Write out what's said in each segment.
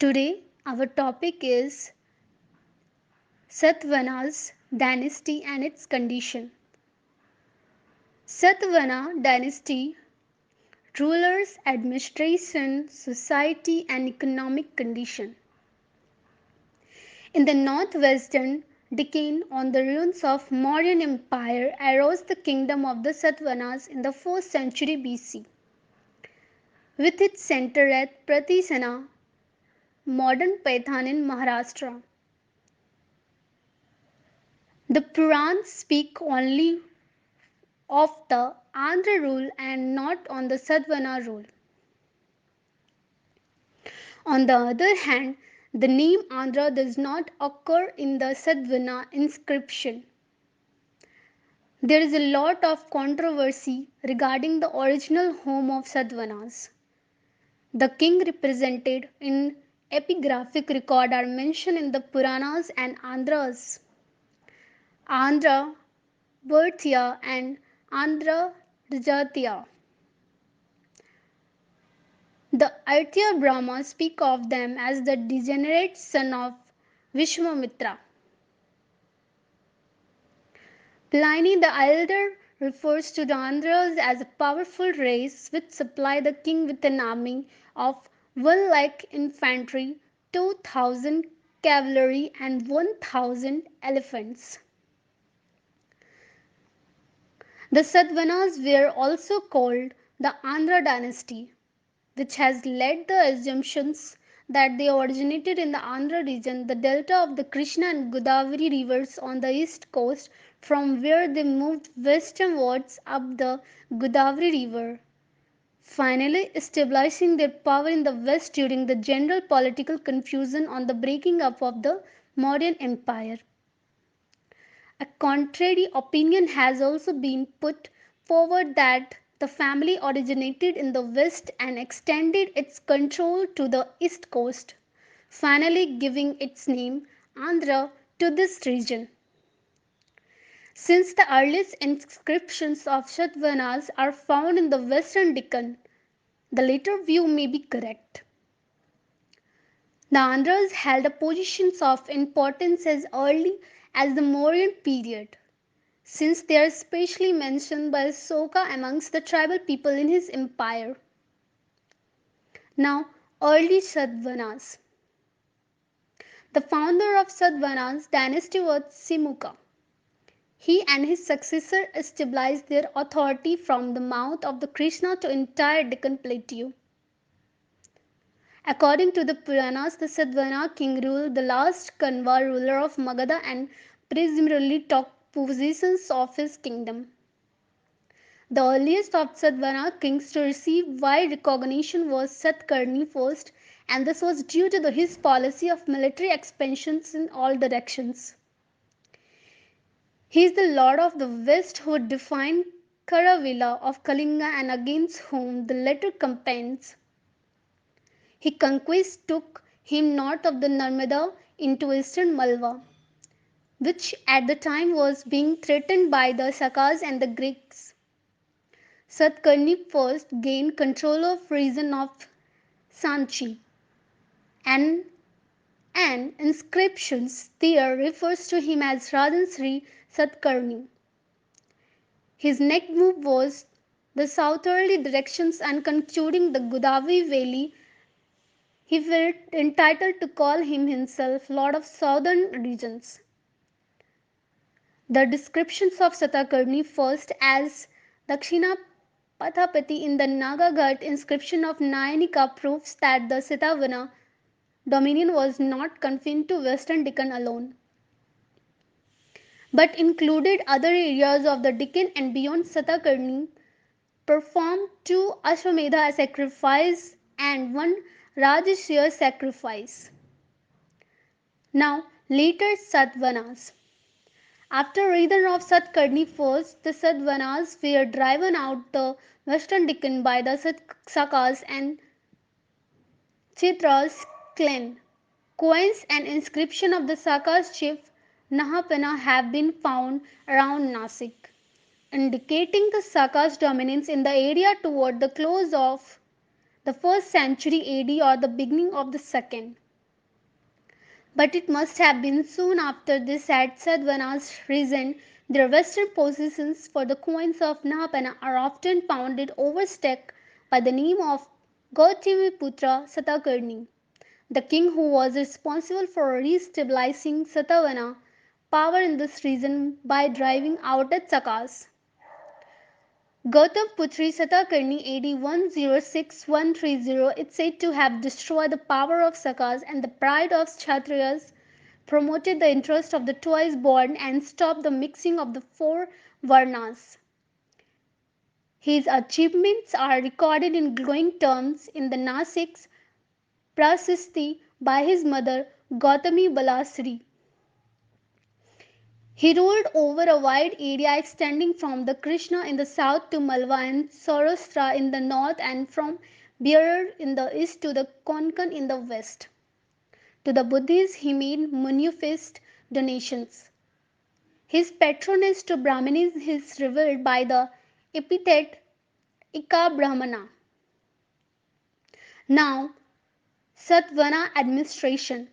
Today, our topic is Satavahanas dynasty and its condition. Satavahana dynasty rulers, administration, society, and economic condition. In the northwestern Deccan, on the ruins of Mauryan Empire, arose the kingdom of the Satavahanas in the 4th century BC, with its center at Pratisana, modern Paithan in Maharashtra. The Purans speak only of the Andhra rule and not on the Sadhvana rule. On the other hand, the name Andhra does not occur in the Sadhvana inscription. There is a lot of controversy regarding the original home of Sadhvanas. The king represented in epigraphic record are mentioned in the Puranas and Andhras. Andhra, Bhartiya and Andhra Rajatiya. The Artya Brahma speak of them as the degenerate son of Vishwamitra. Pliny the Elder refers to the Andhras as a powerful race which supplied the king with an army of 1 lakh infantry, 2,000 cavalry, and 1,000 elephants. The Sadhvanas were also called the Andhra dynasty, which has led the assumptions that they originated in the Andhra region, the delta of the Krishna and Godavari rivers on the east coast, from where they moved westernwards up the Godavari river, finally establishing their power in the west during the general political confusion on the breaking up of the Mauryan Empire. A contrary opinion has also been put forward that the family originated in the west and extended its control to the east coast, finally giving its name Andhra to this region. Since the earliest inscriptions of Satavahanas are found in the western Deccan, the later view may be correct. The Andhras held a positions of importance as early as the Mauryan period, since they are specially mentioned by Soka amongst the tribal people in his empire. Now, early Sadhvanas. The founder of Sadhvanas dynasty was Simuka. He and his successor established their authority from the mouth of the Krishna to entire Deccan Plateau. According to the Puranas, the Sadhvana king ruled the last Kanva ruler of Magadha and presumably took possessions of his kingdom. The earliest of Sadhvana kings to receive wide recognition was Satkarni first, and this was due to his policy of military expansions in all directions. He is the lord of the west who defined Karavila of Kalinga and against whom the latter campaigns. His conquest took him north of the Narmada into eastern Malwa, which at the time was being threatened by the Sakas and the Greeks. Satkarni first gained control of region of Sanchi, and an inscription there refers to him as Rajan Sri Satkarni. His next move was the southerly directions, and concluding the Godavari Valley, he felt entitled to call himself Lord of Southern regions. The descriptions of Satakarni first as Dakshina Pathapati in the Nagaghat inscription of Nayanika proves that the Satavahana dominion was not confined to western Deccan alone, but included other areas of the Deccan and beyond. Satakarni performed 2 Ashwamedha sacrifice and 1 Rajasuya sacrifice. Now, later Satavahanas. After return of Satkarni first, the Sadhvanas were driven out the western Deccan by the Sakas and Chitras clan. Coins and inscription of the Sakas chief Nahapana have been found around Nasik, indicating the Sakas' dominance in the area toward the close of the 1st century AD or the beginning of the 2nd. But it must have been soon after this that Sadhvanas risen. Their western positions for the coins of Nahapana are often pounded over stuck by the name of Gautamiputra Satakarni, the king who was responsible for re-stabilizing Satavahana power in this region by driving out the Sakas. Gautam Putri Satakarni AD 106-130 is said to have destroyed the power of Sakas and the pride of Kshatriyas, promoted the interest of the twice born, and stopped the mixing of the four Varnas. His achievements are recorded in glowing terms in the Nasik's Prasisti by his mother Gautami Balasri. He ruled over a wide area extending from the Krishna in the south to Malwa and Saurashtra in the north, and from Berar in the east to the Konkan in the west. To the Buddhists he made munificent donations. His patronage to Brahmanis is revealed by the epithet Ika Brahmana. Now, Satvana administration.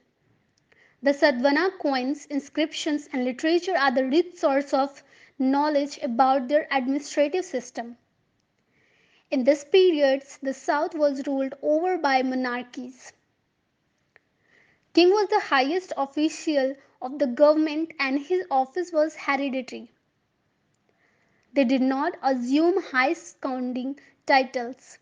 The Sadhvana coins, inscriptions, and literature are the rich source of knowledge about their administrative system. In this period, the south was ruled over by monarchies. King was the highest official of the government and his office was hereditary. They did not assume high sounding titles.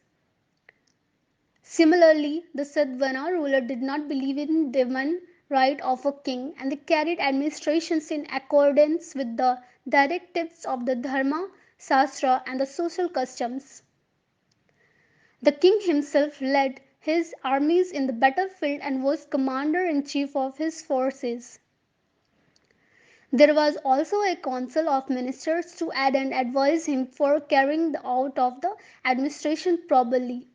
Similarly, the Sadhvana ruler did not believe in divine right of a king and they carried administrations in accordance with the directives of the Dharma, Shastra, and the social customs. The king himself led his armies in the battlefield and was commander in chief of his forces. There was also a council of ministers to aid and advise him for carrying out of the administration properly.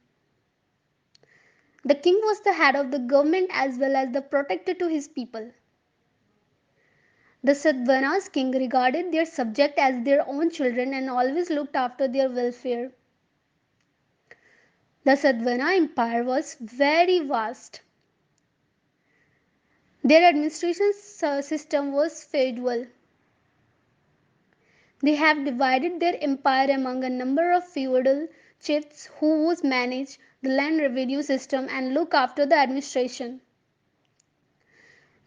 The king was the head of the government as well as the protector to his people. The Sadhvanas king regarded their subjects as their own children and always looked after their welfare. The Sadhvana empire was very vast. Their administration system was feudal. They have divided their empire among a number of feudal chiefs who manage the land revenue system and look after the administration.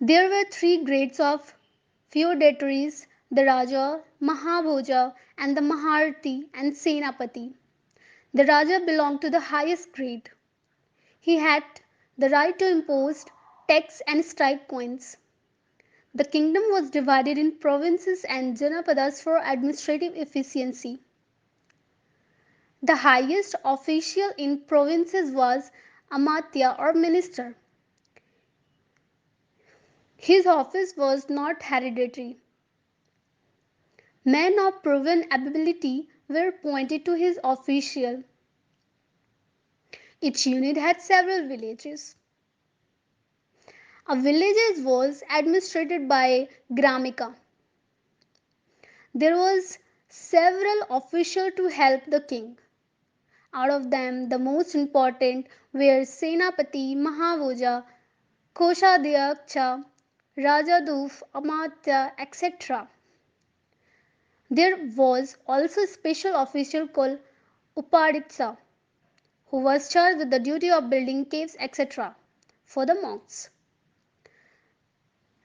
There were three grades of feudatories: the Raja, Mahabhoja, and the Maharthi and Senapati. The Raja belonged to the highest grade. He had the right to impose tax and strike coins. The kingdom was divided in provinces and janapadas for administrative efficiency. The highest official in provinces was Amatya or minister. His office was not hereditary. Men of proven ability were appointed to his official. Each unit had several villages. A village was administered by Gramika. There was several officials to help the king. Out of them, the most important were Senapati, Mahavoja, Koshadhyaksha, Rajaduf, Amatya, etc. There was also a special official called Upaditsa, who was charged with the duty of building caves, etc. for the monks.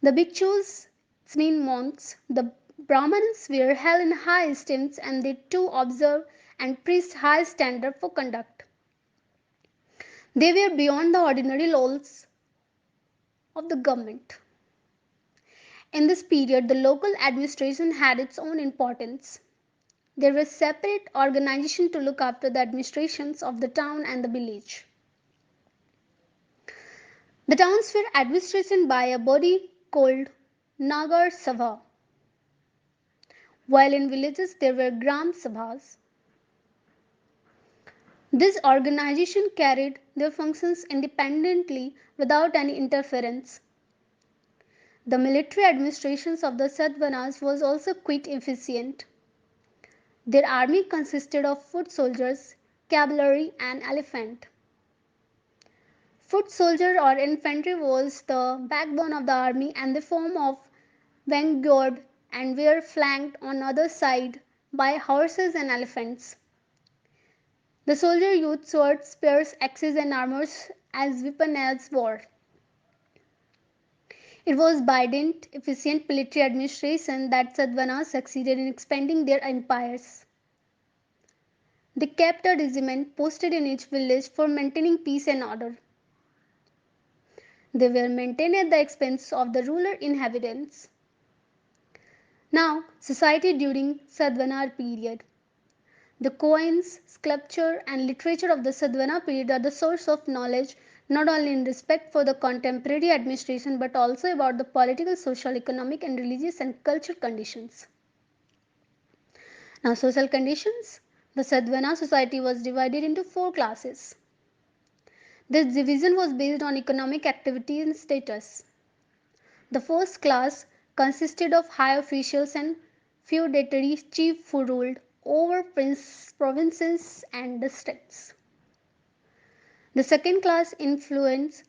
The bhikshus mean monks. The Brahmins were held in high esteem and they too observed and preached high standard for conduct. They were beyond the ordinary laws of the government. In this period, the local administration had its own importance. There were separate organizations to look after the administrations of the town and the village. The towns were administered by a body called Nagar Sabha, while in villages there were Gram Sabhas. This organization carried their functions independently without any interference. The military administrations of the Sadhvanas was also quite efficient. Their army consisted of foot soldiers, cavalry, and elephant. Foot soldier or infantry was the backbone of the army and the form of vanguard and were flanked on other side by horses and elephants. The soldier used swords, spears, axes and armors as weapons as war. It was by dint efficient military administration that Sadhvanas succeeded in expanding their empires. They kept a regiment posted in each village for maintaining peace and order. They were maintained at the expense of the rural inhabitants. Now, society during Sadhvana period. The coins, sculpture, and literature of the Sadhvana period are the source of knowledge not only in respect for the contemporary administration but also about the political, social, economic, and religious and cultural conditions. Now, social conditions. The Sadhvana society was divided into four classes. This division was based on economic activity and status. The first class consisted of high officials and feudatory chiefs who ruled over provinces and districts. The second class influence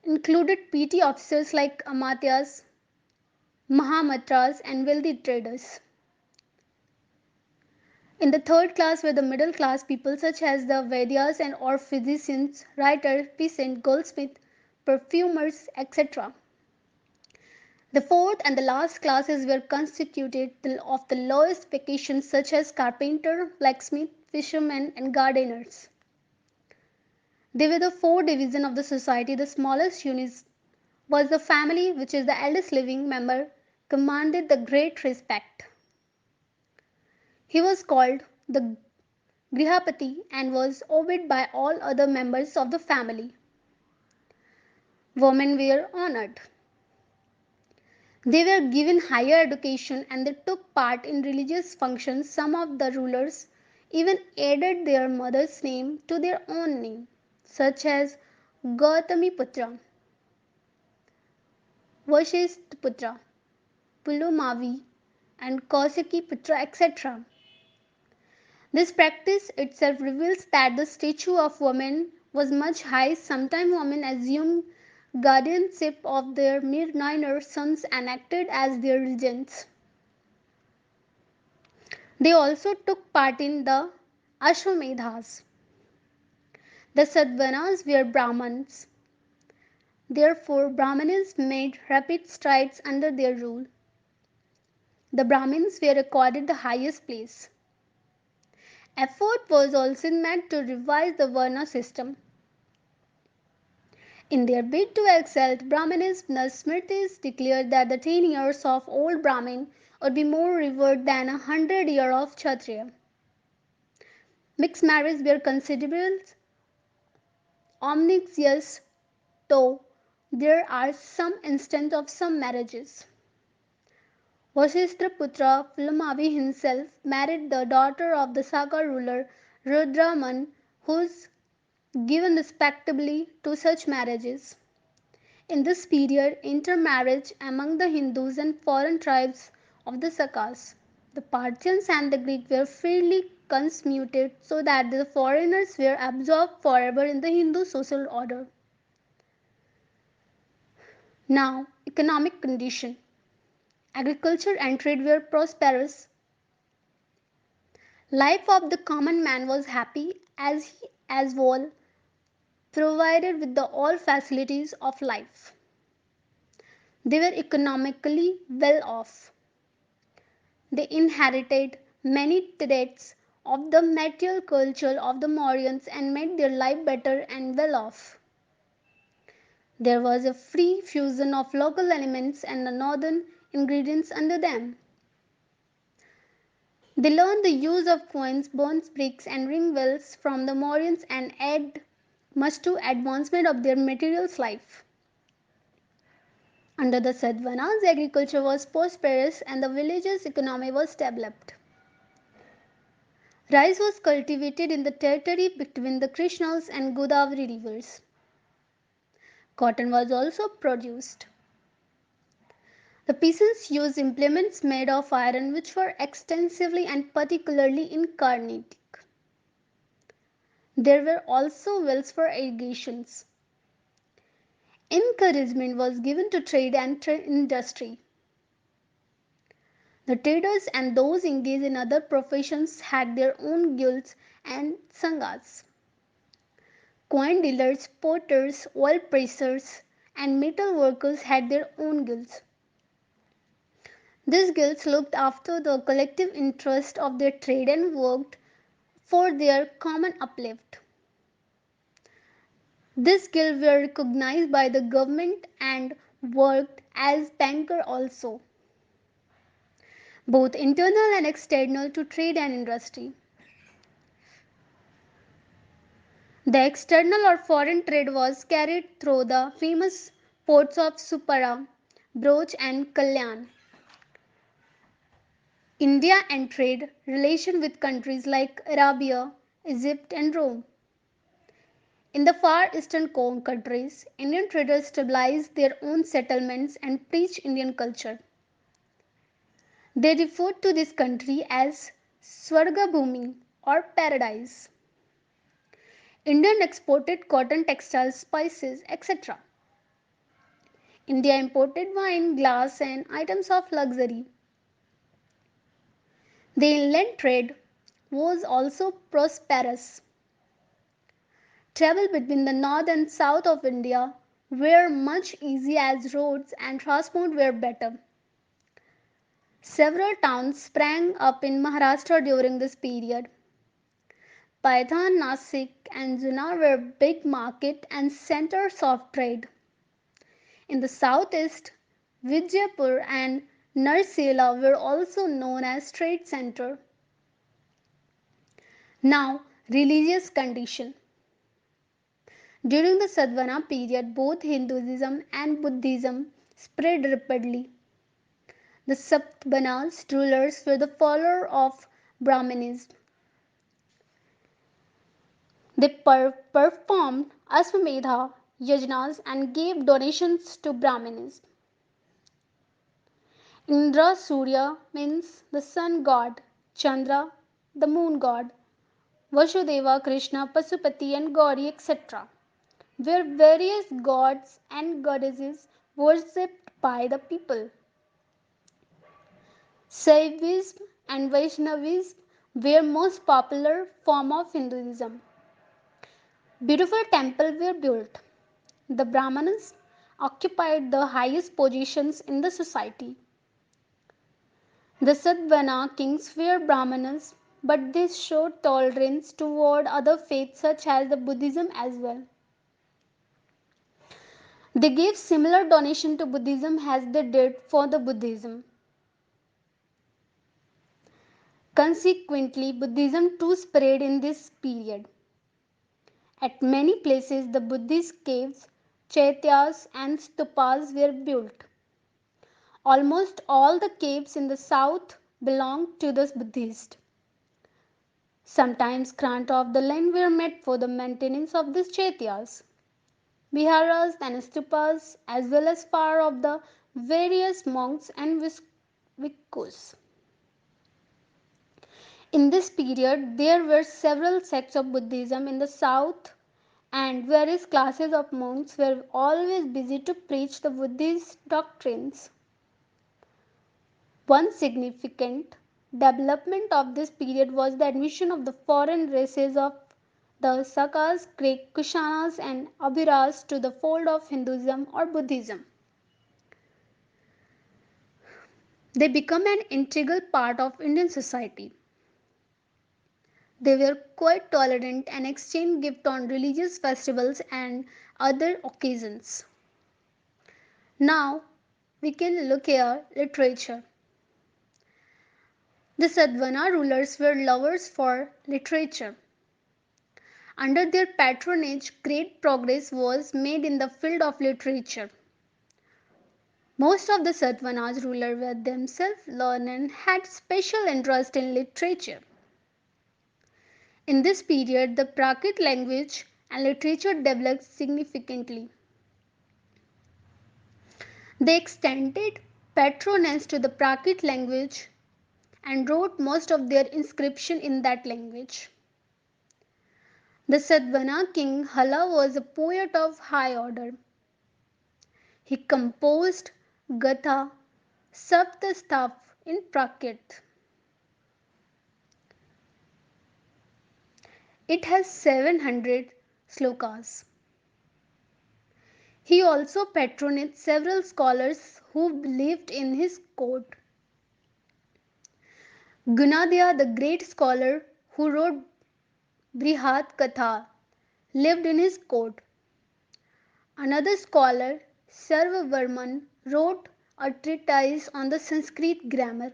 included petty officers like amatyas, mahamatras, and wealthy traders. In the third class were the middle class people such as the Vaidyas and or physicians, writers, peasants, goldsmiths, perfumers, etc. The fourth and the last classes were constituted of the lowest vocations such as carpenter, blacksmith, fishermen, and gardeners. They were the four divisions of the society. The smallest unit was the family, which is the eldest living member, commanded the great respect. He was called the Grihapati and was obeyed by all other members of the family. Women were honored. They were given higher education and they took part in religious functions. Some of the rulers even added their mother's name to their own name, such as Gautami Putra, Vashishthaputra, Pulumavi, and Kausiki Putra, etc. This practice itself reveals that the stature of women was much high. Sometimes women assumed guardianship of their minor sons and acted as their regents. They also took part in the Ashwamedhas. The Sadhvanas were Brahmins. Therefore, Brahmanes made rapid strides under their rule. The Brahmins were accorded the highest place. Effort was also made to revise the Varna system. In their bid to excel, Brahmanism, the Smritis declared that the 10 years of old Brahmin would be more revered than 100 years of Kshatriya. Mixed marriages were considered omniscience, though there are some instances of some marriages. Vasishthaputra Pulamavi himself married the daughter of the Saka ruler Rudraman, who is given respectably to such marriages. In this period, intermarriage among the Hindus and foreign tribes of the Sakas, the Parthians and the Greeks were freely consummated so that the foreigners were absorbed forever in the Hindu social order. Now, economic condition. Agriculture and trade were prosperous. Life of the common man was happy as he as well provided with the all facilities of life. They were economically well off. They inherited many traits of the material culture of the Mauryans and made their life better and well off. There was a free fusion of local elements and the northern ingredients under them. They learned the use of coins, bronze bricks, and ring wells from the Mauryans and added much to advancement of their materials life. Under the Sadhvanas, agriculture was prosperous and the village's economy was developed. Rice was cultivated in the territory between the Krishnas and Godavari rivers. Cotton was also produced. The peasants used implements made of iron which were extensively and particularly in Carnatic. There were also wells for irrigation. encouragement was given to trade and industry. The traders and those engaged in other professions had their own guilds and sanghas. Coin dealers, potters, oil pressers, and metal workers had their own guilds. These guilds looked after the collective interest of their trade and worked for their common uplift. These guilds were recognized by the government and worked as banker also, both internal and external to trade and industry. The external or foreign trade was carried through the famous ports of Supara, Broch and Kalyan. India and trade relation with countries like Arabia, Egypt and Rome. In the far eastern countries, Indian traders stabilized their own settlements and preached Indian culture. They referred to this country as Swarga Bhumi or paradise. India exported cotton, textiles, spices, etc. India imported wine, glass, and items of luxury. The inland trade was also prosperous. Travel between the north and south of India were much easier as roads and transport were better. Several towns sprang up in Maharashtra during this period. Paithan, Nasik, and Juna were big market and centers of trade. In the southeast, Vijayapur and Narsela were also known as trade center. Now, religious condition. During the Sadhvana period, both Hinduism and Buddhism spread rapidly. The Satavahanas rulers were the followers of Brahmanism. They performed Aswamedha yajnas and gave donations to Brahmanism. Indra Surya means the sun god, Chandra the moon god, Vasudeva, Krishna, Pasupati and Gauri etc. were various gods and goddesses worshipped by the people. Shaivism and Vaishnavism were most popular form of Hinduism. Beautiful temples were built. The Brahmanas occupied the highest positions in the society. The Sadhvana kings were Brahmanas, but they showed tolerance toward other faiths such as the Buddhism as well. They gave similar donation to Buddhism as they did for the Buddhism. Consequently, Buddhism too spread in this period. At many places, the Buddhist caves, chaityas, and stupas were built. Almost all the caves in the south belonged to the Buddhists. Sometimes grants of the land were made for the maintenance of these chaityas, viharas, and stupas, as well as for of the various monks and bhikkhus. In this period, there were several sects of Buddhism in the south, and various classes of monks were always busy to preach the Buddhist doctrines. One significant development of this period was the admission of the foreign races of the Sakas, Greek, Kushanas, and Abhiras to the fold of Hinduism or Buddhism. They become an integral part of Indian society. They were quite tolerant and exchanged gifts on religious festivals and other occasions. Now we can look here literature. The Sadhvana rulers were lovers for literature. Under their patronage, great progress was made in the field of literature. Most of the Satavahanas rulers were themselves learned and had special interest in literature. In this period, the Prakrit language and literature developed significantly. They extended patronage to the Prakrit language and wrote most of their inscription in that language. The Sadhvana king Hala was a poet of high order. He composed Gatha Saptasthav in Prakrit. It has 700 slokas. He also patronized several scholars who lived in his court. Gunadhya, the great scholar who wrote Brihat Katha, lived in his court. Another scholar, Sarvavarman, wrote a treatise on the Sanskrit grammar.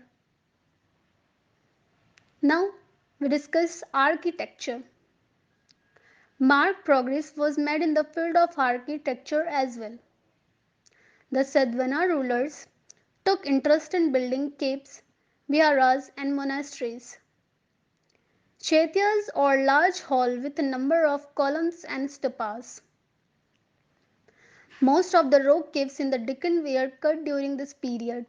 Now we discuss architecture. Marked progress was made in the field of architecture as well. The Sadhvana rulers took interest in building caves, viharas, and monasteries. Chaityas or large hall with a number of columns and stupas. Most of the rock caves in the Deccan were cut during this period.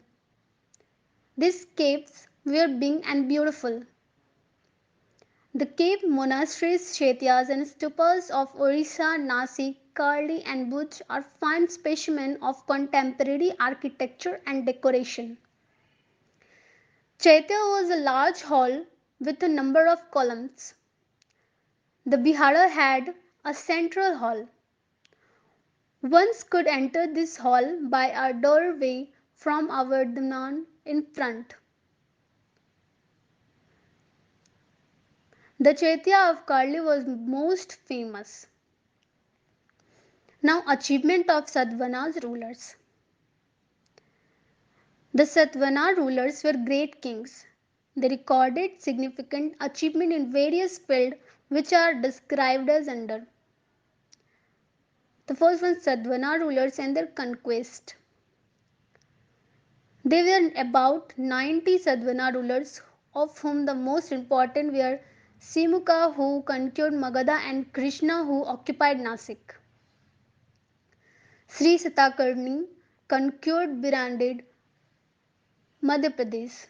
These caves were big and beautiful. The cave monasteries, chaityas, and stupas of Orissa, Nasik, Karli, and Bhuj are fine specimens of contemporary architecture and decoration. Chaitya was a large hall with a number of columns. The Bihara had a central hall. One could enter this hall by a doorway from a Vardhaman in front. The Chaitya of Karli was most famous. Now, achievement of Sadhvanas rulers. The Satvana rulers were great kings. They recorded significant achievement in various fields which are described as under. The first one, Sadhvana rulers and their conquest. There were about 90 Sadhvana rulers, of whom the most important were Simukha, who conquered Magadha, and Krishna, who occupied Nasik. Sri Satakarni conquered Birandid, Madhya Pradesh.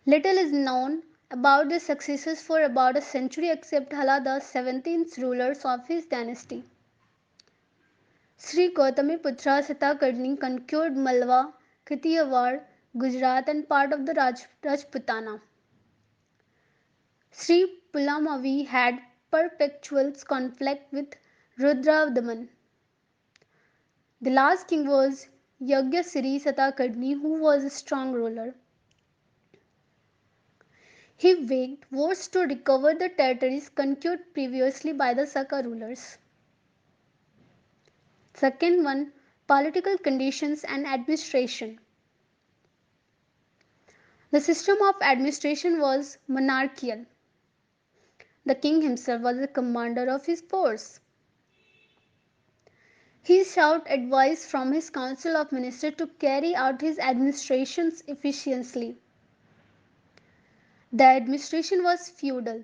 Little is known about the successors for about a century except Hala, the 17th rulers of his dynasty. Sri Gautamiputra Satakarni conquered Malwa, Katiyawar, Gujarat and part of the Rajputana. Sri Pulamavi had perpetual conflict with Rudravdaman. The last king was Yagyasiri Satakarni, who was a strong ruler. He waged wars to recover the territories conquered previously by the Saka rulers. Second one, political conditions and administration. The system of administration was monarchical. The king himself was the commander of his force. He sought advice from his council of ministers to carry out his administrations efficiently. The administration was feudal.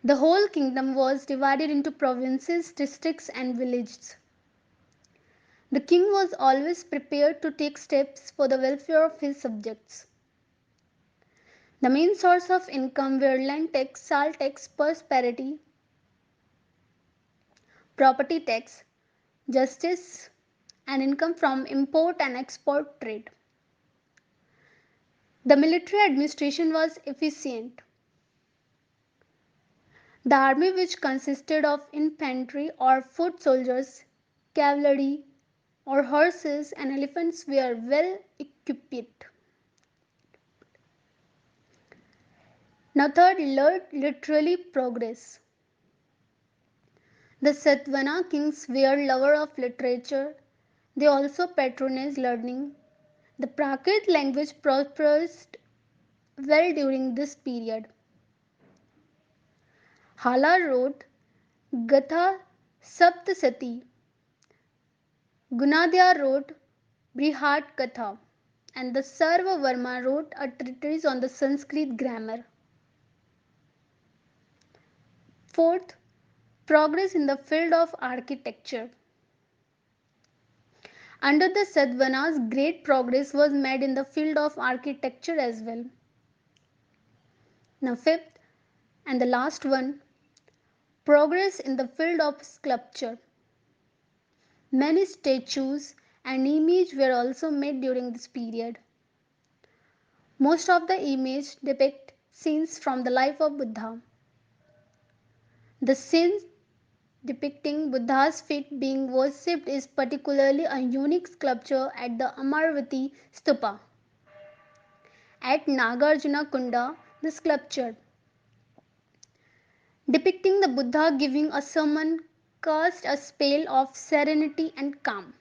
The whole kingdom was divided into provinces, districts, and villages. The king was always prepared to take steps for the welfare of his subjects. The main source of income were land tax, salt tax, prosperity, property tax, justice, and income from import and export trade. The military administration was efficient. The army, which consisted of infantry or foot soldiers, cavalry, or horses and elephants, were well equipped. Now, third, literary progress. The Satvana kings were lovers of literature. They also patronized learning. The Prakrit language prospered well during this period. Hala wrote Gatha Saptasati. Gunadhya wrote Brihat Katha. And the Sarva Varma wrote a treatise on the Sanskrit grammar. Fourth, progress in the field of architecture. Under the Sadhvanas, great progress was made in the field of architecture as well. Now, fifth and the last one, progress in the field of sculpture. Many statues and images were also made during this period. Most of the images depict scenes from the life of Buddha. The scene depicting Buddha's feet being worshipped is particularly a unique sculpture at the Amarvati Stupa. At Nagarjuna Kunda, the sculpture depicting the Buddha giving a sermon cast a spell of serenity and calm.